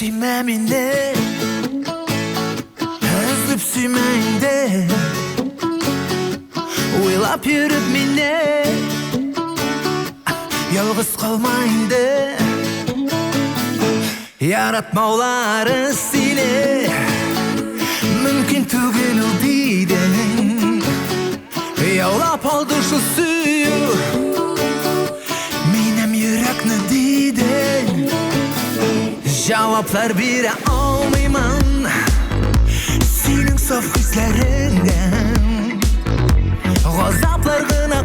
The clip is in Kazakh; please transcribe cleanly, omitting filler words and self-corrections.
Сөймә мені, үзіліп сөймәңді, ойлап жүріп мені, ялғыз қалмайды. Яратмаулары сені мүмкін түгел дейді. Яулап алды шу сүйу менің жүрекні дейді. Жауаплар бере алмаймын сенің соқ сөздеріңе. Ғазаплар ғана